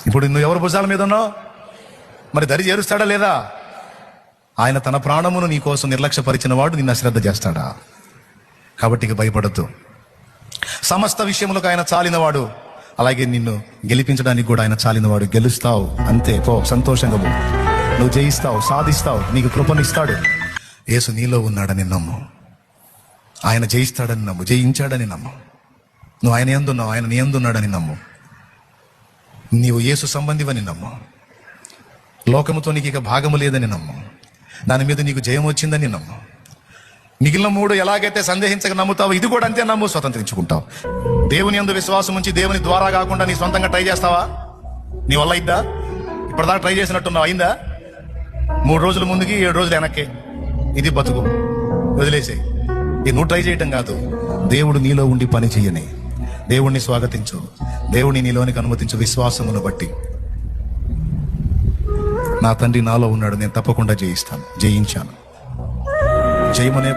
ఇప్పుడు నువ్వు ఎవరి భుజాల మీద ఉన్నావు? మరి దరి చేరుస్తాడా లేదా? ఆయన తన ప్రాణమును నీ కోసం నిర్లక్ష్యపరిచిన వాడు నిన్ను అశ్రద్ధ చేస్తాడా? కాబట్టి ఇక భయపడద్దు. సమస్త విషయములకు ఆయన చాలినవాడు, అలాగే నిన్ను గెలిపించడానికి కూడా ఆయన చాలినవాడు. గెలుస్తావు అంతే, పో సంతోషంగా పో. నువ్వు జయిస్తావు, సాధిస్తావు, నీకు కృపనిస్తాడు. యేసు నీలో ఉన్నాడని నమ్ము. ఆయన జయిస్తాడని నమ్ము, జయించాడని నమ్ము. నువ్వు ఆయన యందున్నావు, ఆయన నీ యందున్నాడని నమ్ము. నీవు యేసు సంబంధివని నమ్ము. లోకముతో నీకు ఇక భాగము లేదని నమ్ము. దాని మీద నీకు జయం వచ్చిందని నమ్ము. మిగిలిన 3 ఎలాగైతే సందేహించక నమ్ముతావు, ఇది కూడా అంతే నమ్ము, స్వతంత్రించుకుంటావు. దేవుని యందు విశ్వాసం ఉంచి దేవుని ద్వారా కాకుండా నీ సొంతంగా ట్రై చేస్తావా? నీ వల్ల అయిద్దా? ఇప్పటిదాకా ట్రై చేసినట్టున్నావు, అయిందా? 3 రోజుల ముందుకి 7 రోజులు వెనక్కి. ఇది బతుకు, వదిలేసేయి. ఇది నువ్వు ట్రై చేయటం కాదు, దేవుడు నీలో ఉండి పని చెయ్యని. దేవుణ్ణి స్వాగతించు, దేవుడిని నీలోనికి అనుమతించు. విశ్వాసమును బట్టి నా తండ్రి నాలో ఉన్నాడు, నేను తప్పకుండా జయిస్తాను, జయించాను. జయమనే